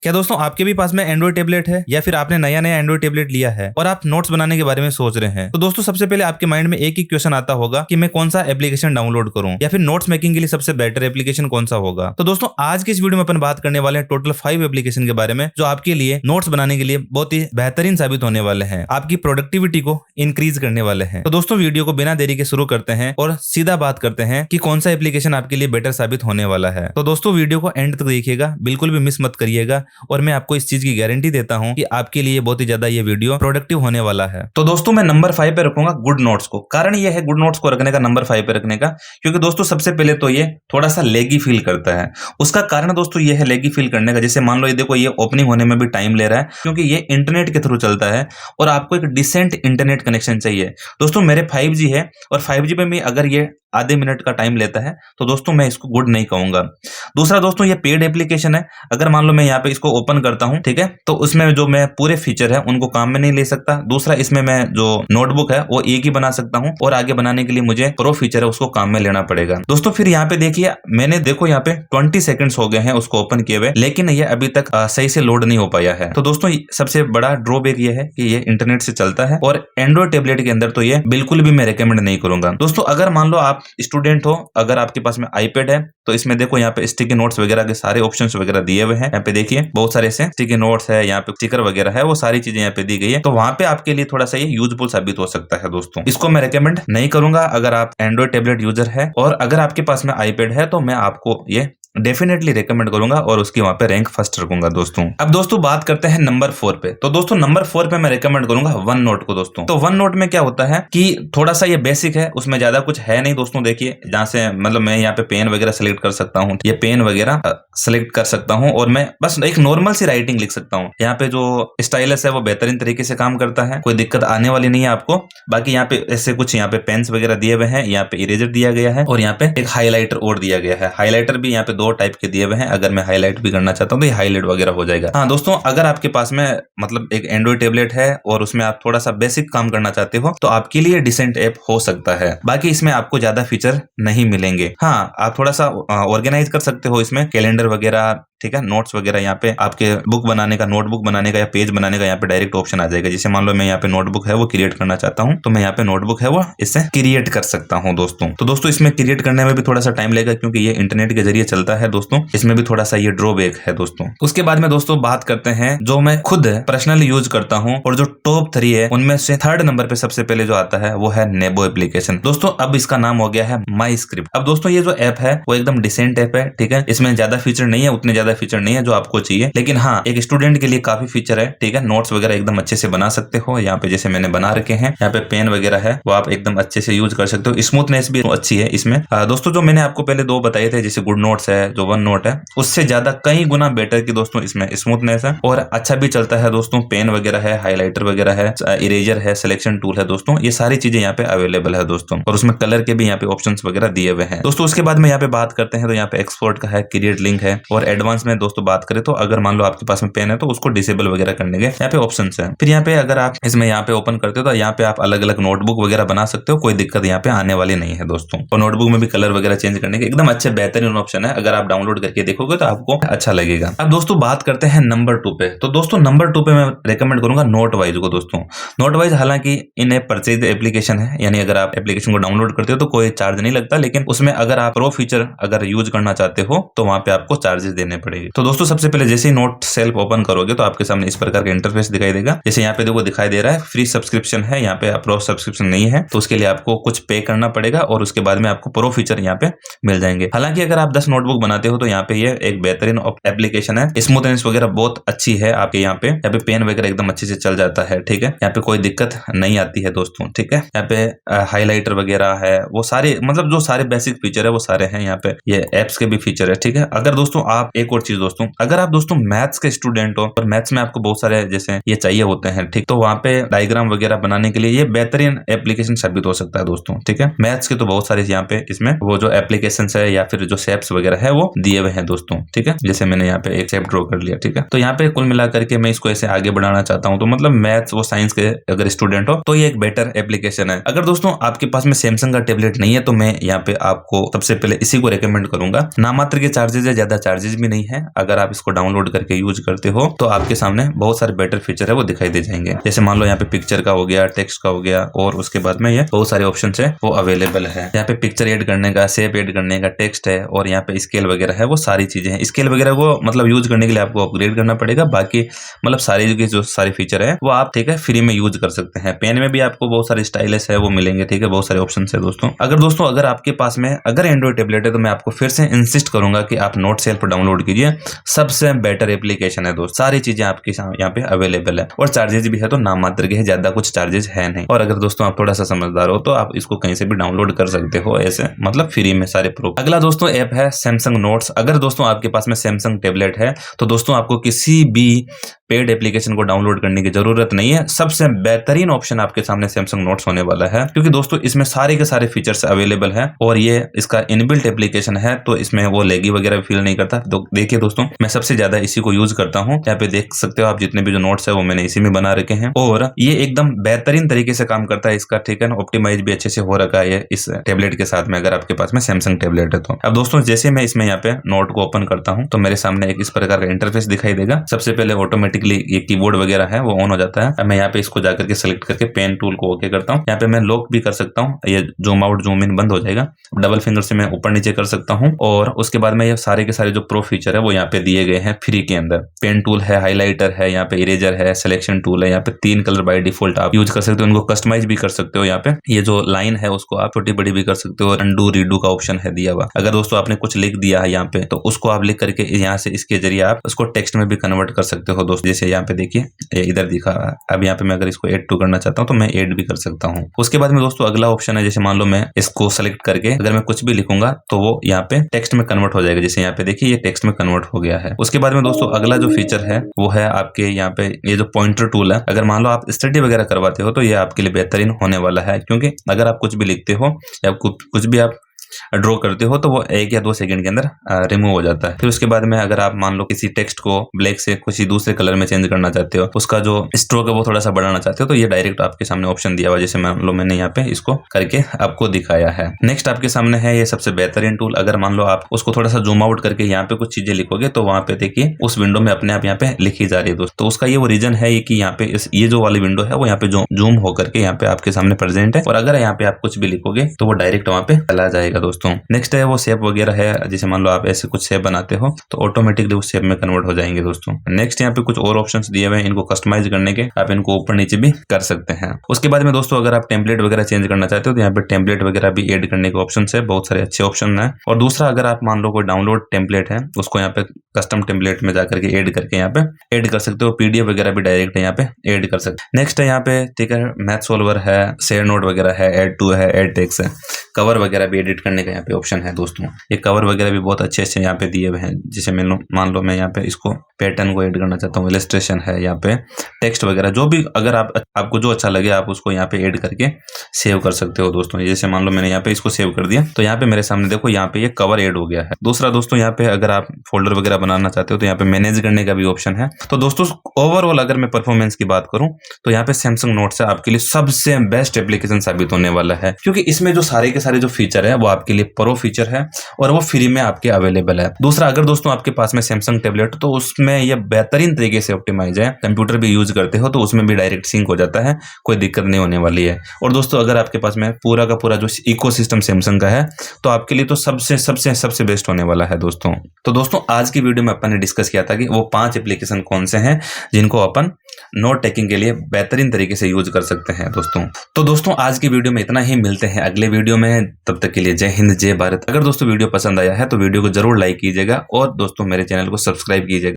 क्या दोस्तों आपके भी पास में एंड्रॉइड टेबलेट है या फिर आपने नया नया एंड्रॉइड टेबलेट लिया है और आप नोट्स बनाने के बारे में सोच रहे हैं? तो दोस्तों सबसे पहले आपके माइंड में एक ही क्वेश्चन आता होगा कि मैं कौन सा एप्लीकेशन डाउनलोड करूं या फिर नोट्स मेकिंग के लिए सबसे बेटर एप्लीकेशन कौन सा होगा। तो दोस्तों आज की इस वीडियो में अपन बात करने वाले हैं टोटल 5 एप्लीकेशन के बारे में जो आपके लिए नोट्स बनाने के लिए बहुत ही बेहतरीन साबित होने वाले हैं, आपकी प्रोडक्टिविटी को इंक्रीज करने वाले हैं। तो दोस्तों वीडियो को बिना देरी के शुरू करते हैं और सीधा बात करते हैं कि कौन सा एप्लीकेशन आपके लिए बेटर साबित होने वाला है। तो दोस्तों वीडियो को एंड तक देखिएगा, बिल्कुल भी मिस मत करिएगा और मैं आपको इस चीज की गारंटी देता हूं कि आपके लिए बहुत ही ज्यादा ये वीडियो प्रोडक्टिव होने वाला है। तो दोस्तों मैं नंबर 5 पे रखूंगा गुड नोट्स को। कारण ये है गुड नोट्स को रखने का नंबर 5 पे रखने का, क्योंकि दोस्तों सबसे पहले तो ये थोड़ा सा लेगी फील करता है। उसका कारण दोस्तों ये है लेगी फील करने का, जैसे मान लो ये देखो ये ओपनिंग होने में भी टाइम ले रहा है क्योंकि ये इंटरनेट के थ्रू चलता है और आपको एक डिसेंट इंटरनेट कनेक्शन चाहिए। दोस्तों मेरे 5G है और 5G पे भी अगर ये आधे मिनट का टाइम लेता है तो दोस्तों मैं इसको गुड नहीं कहूंगा। दूसरा दोस्तों ये पेड एप्लीकेशन है। अगर मान लो मैं यहाँ पे इसको ओपन करता हूं, ठीक है, तो उसमें जो मैं पूरे फीचर है उनको काम में नहीं ले सकता। दूसरा इसमें मैं जो नोटबुक है वो एक ही बना सकता हूं और आगे बनाने के लिए मुझे प्रो फीचर है उसको काम में लेना पड़ेगा। दोस्तों फिर यहाँ पे देखिए मैंने देखो यहाँ पे 20 सेकंड्स हो गए हैं उसको ओपन किए हुए, लेकिन ये अभी तक सही से लोड नहीं हो पाया है। तो दोस्तों सबसे बड़ा ड्रॉबैक ये है कि ये इंटरनेट से चलता है और एंड्रॉइड टेबलेट के अंदर तो ये बिल्कुल भी मैं रिकमेंड नहीं करूंगा। दोस्तों अगर मान लो आप स्टूडेंट हो, अगर आपके पास में आईपैड है तो इसमें देखो यहाँ पे स्टिकी नोट्स वगैरह के सारे ऑप्शंस वगैरह दिए हुए हैं। यहाँ पे देखिए बहुत सारे ऐसे स्टिकी नोट्स है, यहाँ पे स्टिकर वगैरह है, वो सारी चीजें यहाँ पे दी गई है। तो वहां पे आपके लिए थोड़ा सा ये यूजफुल साबित हो सकता है। दोस्तों इसको मैं रिकमेंड नहीं करूंगा अगर आप एंड्रॉइड टेबलेट यूजर है, और अगर आपके पास में आईपैड है तो मैं आपको ये डेफिनेटली रिकमेंड करूंगा और उसकी वहां पे रैंक फर्स्ट रखूंगा। दोस्तों अब दोस्तों बात करते हैं नंबर 4 पे। तो दोस्तों नंबर 4 पे मैं रिकमेंड करूंगा वन नोट को। दोस्तों तो वन नोट में क्या होता है कि थोड़ा सा ये बेसिक है, उसमें ज्यादा कुछ है नहीं। दोस्तों देखिए जहां से मतलब मैं यहाँ पे पेन वगैरह सेलेक्ट कर सकता हूँ, ये पेन वगैरह सेलेक्ट कर सकता हूँ और मैं बस एक नॉर्मल सी राइटिंग लिख सकता हूँ। यहाँ पे जो स्टाइलस है वो बेहतरीन तरीके से काम करता है, कोई दिक्कत आने वाली नहीं है आपको। बाकी यहाँ पे ऐसे कुछ यहाँ पे पेन्स वगैरह दिए हुए हैं, यहाँ पे इरेजर दिया गया है और यहाँ पे एक हाईलाइटर और दिया गया है। हाईलाइटर भी यहाँ पे 2 टाइप के दिए हुए हैं, अगर मैं हाईलाइट भी करना चाहता हूँ तो ये हाईलाइट वगैरह हो जाएगा। हाँ दोस्तों अगर आपके पास में मतलब एक एंड्रॉइड टेबलेट है और उसमें आप थोड़ा सा बेसिक काम करना चाहते हो तो आपके लिए डिसेंट ऐप हो सकता है। बाकी इसमें आपको ज्यादा फीचर नहीं मिलेंगे। हाँ आप थोड़ा सा ऑर्गेनाइज कर सकते हो इसमें, कैलेंडर वगैरह, ठीक है, नोट्स वगैरह। यहाँ पे आपके बुक बनाने का, नोटबुक बनाने का या पेज बनाने का यहाँ पे डायरेक्ट ऑप्शन आ जाएगा। जैसे मान लो मैं यहाँ पे नोटबुक है वो क्रिएट करना चाहता हूँ तो मैं यहाँ पे नोटबुक है वो इससे क्रिएट कर सकता हूँ। दोस्तों तो दोस्तों इसमें क्रिएट करने में भी थोड़ा सा टाइम लगेगा क्योंकि ये इंटरनेट के जरिए चलता है। दोस्तों इसमें भी थोड़ा सा ये ड्रॉबैक है। दोस्तों उसके बाद में दोस्तों बात करते हैं जो मैं खुद पर्सनली यूज करता हूँ और जो टॉप 3 है उनमें से 3rd नंबर पे सबसे पहले जो आता है वो है नेबो एप्लीकेशन। दोस्तों अब इसका नाम हो गया है माई स्क्रिप्ट। अब दोस्तों ये जो ऐप है वो एकदम डिसेंट ऐप है, ठीक है, इसमें ज्यादा फीचर नहीं है, उतने ज्यादा फीचर नहीं है जो आपको चाहिए, लेकिन हाँ एक स्टूडेंट के लिए काफी फीचर है, ठीक है। नोट्स वगैरह एकदम अच्छे से बना सकते हो, यहाँ पे जैसे मैंने बना रखे हैं, यहाँ पे पेन वगैरह है वो आप एकदम अच्छे से यूज कर सकते हो। स्मूथनेस भी अच्छी है इसमें। दोस्तों जो मैंने आपको पहले 2 बताए थे जैसे गुड नोट्स है, जो वन नोट है, उससे ज्यादा कई गुना बेटर की दोस्तों इसमें स्मूथनेस है और अच्छा भी चलता है। दोस्तों पेन वगैरह है, हाईलाइटर वगैरह है, इरेजर है, सिलेक्शन टूल है, दोस्तों ये सारी चीजें यहाँ पे अवेलेबल है। दोस्तों और उसमें कलर के भी यहाँ पे ऑप्शंस वगैरह दिए हुए हैं। दोस्तों उसके बाद में यहाँ पे बात करते हैं तो यहाँ पे एक्सपोर्ट का है, क्रिएट लिंक है और एडवांस में दोस्तों बात करें तो अगर मान लो आपके पास में पेन है तो उसको डिसेबल वगैरह करने के यहाँ पे ऑप्शंस है। फिर यहाँ पे अगर आप इसमें यहाँ पे ओपन करते हो तो यहाँ पे आप अलग अलग नोटबुक वगैरह बना सकते हो, कोई दिक्कत यहाँ पे आने वाली नहीं है। दोस्तों और नोटबुक में भी कलर वगैरह चेंज करने के एकदम अच्छे बेहतरीन ऑप्शन है, अगर आप डाउनलोड करके देखोगे तो आपको अच्छा लगेगा। अब दोस्तों बात करते हैं नंबर 2 पे। तो दोस्तों नंबर 2 पे मैं रेकमेंड करूंगा नोटवाइज को। दोस्तों नोटवाइज हालांकि इन ऐप परचेज एप्लीकेशन है, यानी अगर आप एप्लीकेशन को डाउनलोड करते हो तो कोई चार्ज नहीं लगता, लेकिन उसमें अगर आप प्रो फीचर अगर यूज करना चाहते हो तो वहां पे आपको चार्जेस देने पड़ेंगे। तो दोस्तों सबसे पहले जैसे ही नोट सेल्फ ओपन करोगे तो आपके सामने इस प्रकार का इंटरफेस दिखाई देगा। जैसे यहाँ पे देखो दिखाई दे रहा है फ्री सब्सक्रिप्शन है, यहाँ पे प्रो सब्सक्रिप्शन नहीं है तो उसके लिए आपको कुछ पे करना पड़ेगा और उसके बाद में आपको प्रो फीचर यहाँ पे मिल जाएंगे। हालांकि अगर आप 10 नोटबुक बनाते हो तो यहाँ पे ये एक बेहतरीन एप्लीकेशन है, स्मूथनेस वगैरह बहुत अच्छी है आपके यहाँ पे पेन वगैरह एकदम अच्छे से चल जाता है, ठीक है, यहाँ पे कोई दिक्कत नहीं आती है। दोस्तों ठीक है, यहाँ पे हाईलाइटर वगैरह है, वो सारे मतलब जो सारे बेसिक फीचर है वो सारे हैं यहाँ पे, ये एप्स के भी फीचर है, ठीक है। अगर दोस्तों आप एक और चीज दोस्तों, अगर आप दोस्तों मैथ्स के स्टूडेंट हो और मैथ्स में आपको बहुत सारे जैसे ये चाहिए होते हैं, ठीक, तो वहाँ पे डायग्राम वगैरह बनाने के लिए ये बेहतरीन एप्लीकेशन साबित हो सकता है। दोस्तों ठीक है, मैथ्स के तो बहुत सारे यहाँ पे इसमें वो जो एप्लीकेशन है या फिर जो शेप्स वगैरह है वो दिए हुए हैं। दोस्तों ठीक है, जैसे मैंने यहाँ पे एक शेप ड्रॉ कर लिया, ठीक है, तो यहाँ पे कुल मिलाकर के मैं इसको ऐसे आगे बढ़ाना चाहता हूँ, तो मतलब मैथ्स वो साइंस के अगर स्टूडेंट हो तो ये एक बेटर एप्लीकेशन है। अगर दोस्तों आपके पास में सैमसंग का टेबलेट नहीं है तो मैं यहाँ पे आपको सबसे पहले इसी को रेकमेंड करूंगा। नामात्र के चार्जेस है, ज्यादा चार्जेस भी नहीं है, अगर आप इसको डाउनलोड करके यूज करते हो तो आपके सामने बहुत सारे बेटर फीचर है वो दिखाई दे जाएंगे। जैसे मान लो यहाँ पे पिक्चर का हो गया, टेक्स्ट का हो गया, और उसके बाद में ये बहुत सारे ऑप्शन है वो अवेलेबल है। यहाँ पे पिक्चर ऐड करने का, शेप ऐड करने का, टेक्स्ट है, और यहाँ पे स्केल वगैरह है, वो सारी चीजें हैं। स्केल वगैरह को मतलब यूज करने के लिए आपको अपग्रेड करना पड़ेगा, बाकी मतलब सारी जो सारी फीचर है वो आप ठीक है फ्री में यूज कर सकते हैं। पेन में भी आपको बहुत सारे स्टाइलिश है वो मिलेंगे, ठीक है, बहुत सारे ऑप्शन है दोस्तों। अगर आपके पास में अगर एंड्रॉइड टेबलेट है तो मैं आपको फिर से इंसिस्ट करूंगा कि आप नोट्स हेल्प डाउनलोड कीजिए, सबसे बेटर एप्लीकेशन है दोस्त। सारी चीजें आपके यहाँ पे अवेलेबल है, और चार्जेस भी है तो नाम मात्र के है, ज्यादा कुछ चार्जेस है नहीं। और अगर दोस्तों आप थोड़ा सा समझदार हो तो आप इसको कहीं से भी डाउनलोड कर सकते हो, ऐसे मतलब फ्री में सारे प्रूफ। अगला दोस्तों ऐप है सैमसंग नोट्स। अगर दोस्तों आपके पास में सैमसंग टेबलेट है तो दोस्तों आपको किसी भी पेड एप्लीकेशन को डाउनलोड करने की जरूरत नहीं है। सबसे बेहतरीन ऑप्शन आपके सामने सैमसंग नोट्स होने वाला है, क्योंकि दोस्तों इसमें सारे के सारे फीचर्स अवेलेबल है, और ये इसका इनबिल्ट एप्लीकेशन है, तो इसमें वो लैगी वगैरह फील नहीं करता। तो देखिए दोस्तों, मैं सबसे ज्यादा इसी को यूज करता हूँ। यहाँ पे देख सकते हो आप, जितने भी जो नोट्स है वो मैंने इसी में बना रखे हैं, और ये एकदम बेहतरीन तरीके से काम करता है इसका, ठीक है ना। ऑप्टिमाइज भी अच्छे से हो रखा है इस टेबलेट के साथ में, अगर आपके पास में सैमसंग टेबलेट है तो। अब दोस्तों जैसे मैं इसमें यहाँ पे नोट को ओपन करता हूँ तो मेरे सामने एक इस प्रकार का इंटरफेस दिखाई देगा। सबसे पहले ऑटोमेटिकली ये कीबोर्ड वगैरह है वो ऑन हो जाता है। अब मैं यहाँ पे इसको जाकर के सेलेक्ट करके पेन टूल को ओके करता हूँ। यहाँ पे मैं लॉक भी कर सकता हूँ, ये जूम आउट जूम इन बंद हो जाएगा। डबल फिंगर से मैं ऊपर नीचे कर सकता हूँ, और उसके बाद में ये सारे के सारे जो प्रो फीचर है वो यहाँ पे दिए गए हैं फ्री के अंदर। पेन टूल है, हाईलाइटर है, यहाँ पे इरेजर है, सिलेक्शन टूल है, यहाँ पे 3 कलर बाय डिफॉल्ट आप यूज कर सकते हो, उनको कस्टमाइज भी कर सकते हो। यहाँ पे ये जो लाइन है उसको आप छोटी बड़ी भी कर सकते हो, अंडू रीडू का ऑप्शन है दिया हुआ। अगर दोस्तों आपने कुछ लिख दिया है यहाँ पे तो उसको आप लिख करके यहाँ से इसके जरिए आप उसको टेक्स्ट में भी कन्वर्ट कर सकते हो दोस्तों। जैसे यहाँ पे देखिए इधर दिखा, अब यहाँ पे मैं अगर इसको ऐड टू करना चाहता हूँ तो मैं ऐड भी कर सकता हूँ। उसके बाद में दोस्तों अगला ऑप्शन है, जैसे मान लो मैं इसको सेलेक्ट करके अगर मैं कुछ भी लिखूंगा तो वो यहाँ पे टेक्स्ट में कन्वर्ट हो जाएगा। जैसे यहाँ पे देखिए ये टेक्स्ट में कन्वर्ट हो गया है। उसके बाद में दोस्तों अगला जो फीचर है वो है आपके यहाँ पे ये जो पॉइंटर टूल है। अगर मान लो आप स्टडी वगैरह करवाते हो तो ये आपके लिए बेहतरीन होने वाला है, क्योंकि अगर आप कुछ भी लिखते हो या कुछ भी आप ड्रॉ करते हो तो वो 1 या 2 सेकंड के अंदर रिमूव हो जाता है। फिर उसके बाद में अगर आप मान लो किसी टेक्स्ट को ब्लैक से कुछ दूसरे कलर में चेंज करना चाहते हो, उसका जो स्ट्रोक है वो थोड़ा सा बढ़ाना चाहते हो, तो ये डायरेक्ट आपके सामने ऑप्शन दिया हुआ। जैसे मान लो मैंने यहाँ पे इसको करके आपको दिखाया है। नेक्स्ट आपके सामने है ये सबसे बेहतरीन टूल। अगर मान लो आप उसको थोड़ा सा जूम आउट करके यहाँ पे कुछ चीजें लिखोगे तो वहां पे देखिए उस विंडो में अपने आप यहाँ पे लिखी जा रही है दोस्तों। तो उसका ये वो रीजन है कि यहाँ पे ये जो वाली विंडो है वो यहाँ पे जूम होकर के यहाँ पे आपके सामने प्रेजेंट है, और अगर यहाँ पे आप कुछ भी लिखोगे तो वो डायरेक्ट वहां पे चला जाएगा दोस्तों। नेक्स्ट है वो शेप वगैरह है, जैसे मान लो आप ऐसे कुछ शेप बनाते हो तो ऑटोमेटिकली उस शेप में कन्वर्ट हो जाएंगे दोस्तों। नेक्स्ट यहाँ पे कुछ और ऑप्शंस दिए हुए हैं, इनको कस्टमाइज करने के आप इनको ऊपर नीचे भी कर सकते हैं। उसके बाद में दोस्तों अगर आप टेम्पलेट वगैरह चेंज करना चाहते हो तो यहाँ पे टेम्पलेट वगैरह भी एड करने के ऑप्शन है, बहुत सारे अच्छे ऑप्शन है। और दूसरा, अगर आप मान लो कोई डाउनलोड टेम्पलेट है उसको यहाँ पे कस्टम टेम्पलेट में जाकर के ऐड करके यहाँ पे ऐड कर सकते हो। पीडीएफ वगैरह भी डायरेक्ट यहाँ पे ऐड कर सकते हो। नेक्स्ट है यहाँ पे ठीक है मैथ सोल्वर है, शेयर नोट वगैरह है, एड टू है, एड टेक्स्ट है, कवर वगैरह भी एडिट करने का यहाँ पे ऑप्शन है दोस्तों। ये कवर वगैरह भी बहुत अच्छे अच्छे यहाँ पे दिए हुए हैं। जैसे मैं मान लो मैं यहाँ पे इसको पैटर्न को ऐड करना चाहता हूँ, इलस्ट्रेशन है, यहाँ पे टेक्स्ट वगैरह जो भी अगर आपको जो अच्छा लगे आप उसको यहाँ पे ऐड करके सेव कर सकते हो दोस्तों। जैसे मान लो मैंने यहाँ पे इसको सेव कर दिया तो यहाँ पे मेरे सामने देखो यहाँ पे ये कवर ऐड हो गया है। दूसरा दोस्तों यहाँ पे अगर आप फोल्डर वगैरह बनाना चाहते हो तो यहाँ पे मैनेज करने का भी ऑप्शन है। तो दोस्तों ओवरऑल अगर मैं परफॉर्मेंस की बात करूँ तो यहाँ पे सैमसंग नोट से आपके लिए सबसे बेस्ट एप्लीकेशन साबित होने वाला है, क्योंकि इसमें जो सारे के सारे जो फीचर है वो आपके लिए प्रो फीचर है और वो फ्री में आपके अवेलेबल है। दूसरा, अगर दोस्तों आपके पास में सैमसंग टेबलेट तो उसमें यह बेहतरीन तरीके से ऑप्टिमाइज है, कंप्यूटर भी यूज करते हो तो उसमें भी डायरेक्ट सिंक हो जाता है, कोई दिक्कत नहीं होने वाली है। और दोस्तों अगर आपके पास में पूरा का पूरा जो इकोसिस्टम सैमसंग का है तो आपके लिए तो सबसे सबसे सबसे बेस्ट होने वाला है दोस्तों। तो दोस्तों आज की वीडियो में अपन ने डिस्कस किया था कि वो 5 एप्लीकेशन कौन से हैं जिनको अपन नोट टेकिंग के लिए बेहतरीन तरीके से यूज कर सकते हैं दोस्तों। तो दोस्तों आज की वीडियो में इतना ही, मिलते हैं अगले वीडियो में, तब तक के लिए जय हिंद जय भारत। अगर दोस्तों वीडियो पसंद आया है तो वीडियो को जरूर लाइक कीजिएगा और दोस्तों मेरे चैनल को सब्सक्राइब कीजिएगा।